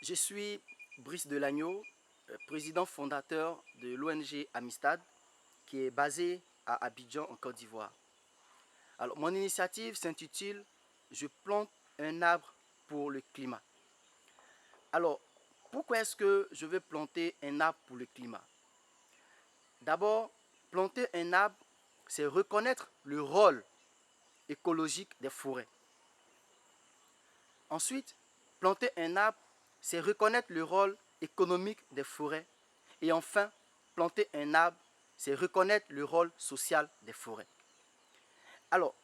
Je suis Brice Delagneau, président fondateur de l'ONG Amistad, qui est basée à Abidjan, en Côte d'Ivoire. Alors, mon initiative s'intitule « Je plante un arbre pour le climat ». Alors, pourquoi est-ce que je veux planter un arbre pour le climat? D'abord, planter un arbre, c'est reconnaître le rôle écologique des forêts. Ensuite, planter un arbre, c'est reconnaître le rôle économique des forêts. Et enfin, planter un arbre, c'est reconnaître le rôle social des forêts. Alors,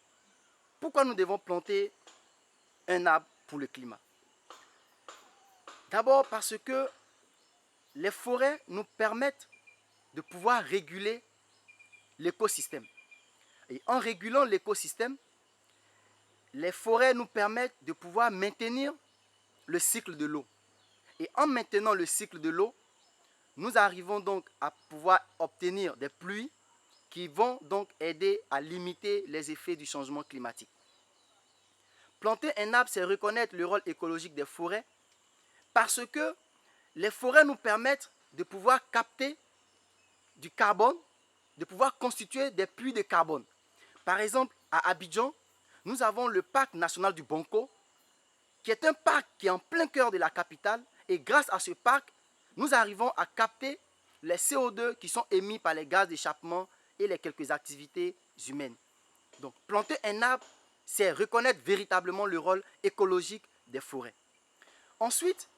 pourquoi nous devons planter un arbre pour le climat? D'abord parce que les forêts nous permettent de pouvoir réguler l'écosystème. Et en régulant l'écosystème, les forêts nous permettent de pouvoir maintenir le cycle de l'eau. Et en maintenant le cycle de l'eau, nous arrivons donc à pouvoir obtenir des pluies qui vont donc aider à limiter les effets du changement climatique. Planter un arbre, c'est reconnaître le rôle écologique des forêts parce que les forêts nous permettent de pouvoir capter du carbone, de pouvoir constituer des puits de carbone. Par exemple, à Abidjan, nous avons le parc national du Bonko, qui est un parc qui est en plein cœur de la capitale. Et grâce à ce parc, nous arrivons à capter les CO2 qui sont émis par les gaz d'échappement et les quelques activités humaines. Donc, planter un arbre, c'est reconnaître véritablement le rôle écologique des forêts. Ensuite,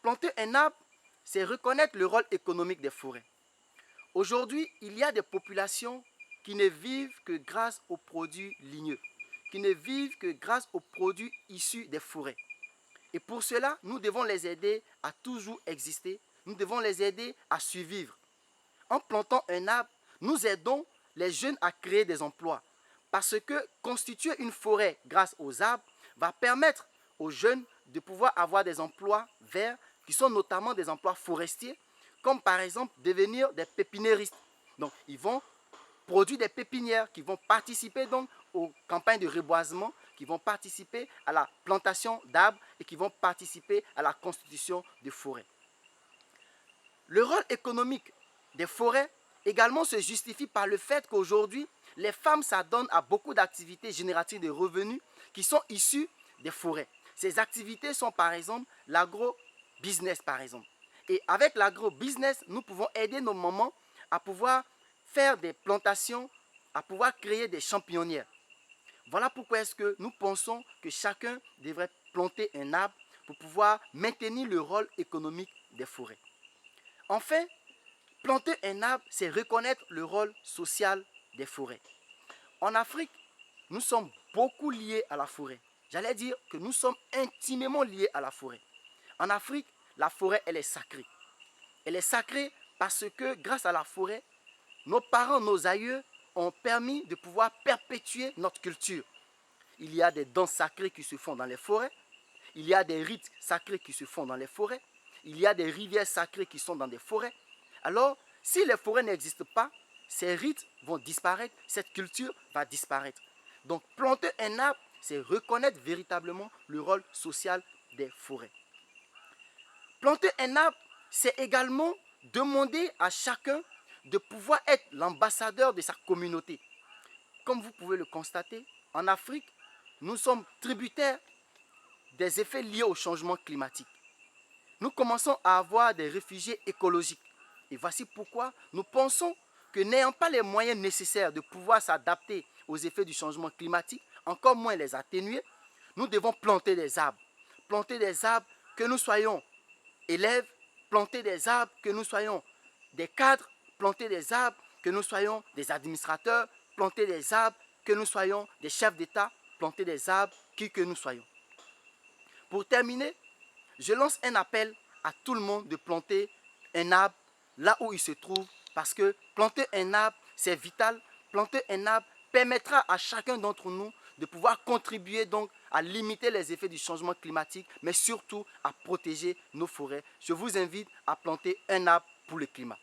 planter un arbre, c'est reconnaître le rôle économique des forêts. Aujourd'hui, il y a des populations qui ne vivent que grâce aux produits ligneux, qui ne vivent que grâce aux produits issus des forêts. Et pour cela, nous devons les aider à toujours exister, nous devons les aider à survivre. En plantant un arbre, nous aidons les jeunes à créer des emplois. Parce que constituer une forêt grâce aux arbres va permettre aux jeunes de pouvoir avoir des emplois verts, qui sont notamment des emplois forestiers, comme par exemple devenir des pépiniéristes. Donc, ils vont produire des pépinières qui vont participer donc aux campagnes de reboisement, qui vont participer à la plantation d'arbres et qui vont participer à la constitution de forêts. Le rôle économique des forêts également se justifie par le fait qu'aujourd'hui, les femmes s'adonnent à beaucoup d'activités génératrices de revenus qui sont issues des forêts. Ces activités sont par exemple l'agro-business par exemple. Et avec l'agro-business, nous pouvons aider nos mamans à pouvoir faire des plantations, à pouvoir créer des championnières. Voilà pourquoi est-ce que nous pensons que chacun devrait planter un arbre pour pouvoir maintenir le rôle économique des forêts. Enfin, planter un arbre, c'est reconnaître le rôle social des forêts. En Afrique, nous sommes beaucoup liés à la forêt. J'allais dire que nous sommes intimement liés à la forêt. En Afrique, la forêt, elle est sacrée. Elle est sacrée parce que grâce à la forêt, nos parents, nos aïeux ont permis de pouvoir perpétuer notre culture. Il y a des danses sacrées qui se font dans les forêts. Il y a des rites sacrés qui se font dans les forêts. Il y a des rivières sacrées qui sont dans des forêts. Alors, si les forêts n'existent pas, ces rites vont disparaître, cette culture va disparaître. Donc, planter un arbre, c'est reconnaître véritablement le rôle social des forêts. Planter un arbre, c'est également demander à chacun de pouvoir être l'ambassadeur de sa communauté. Comme vous pouvez le constater, en Afrique, nous sommes tributaires des effets liés au changement climatique. Nous commençons à avoir des réfugiés écologiques. Et voici pourquoi nous pensons que n'ayant pas les moyens nécessaires de pouvoir s'adapter aux effets du changement climatique, encore moins les atténuer, nous devons planter des arbres. Planter des arbres, que nous soyons élèves, planter des arbres, que nous soyons des cadres, planter des arbres, que nous soyons des administrateurs, planter des arbres, que nous soyons des chefs d'État, planter des arbres, qui que nous soyons. Pour terminer, je lance un appel à tout le monde de planter un arbre là où il se trouve, parce que planter un arbre, c'est vital. Planter un arbre permettra à chacun d'entre nous de pouvoir contribuer donc à limiter les effets du changement climatique, mais surtout à protéger nos forêts. Je vous invite à planter un arbre pour le climat.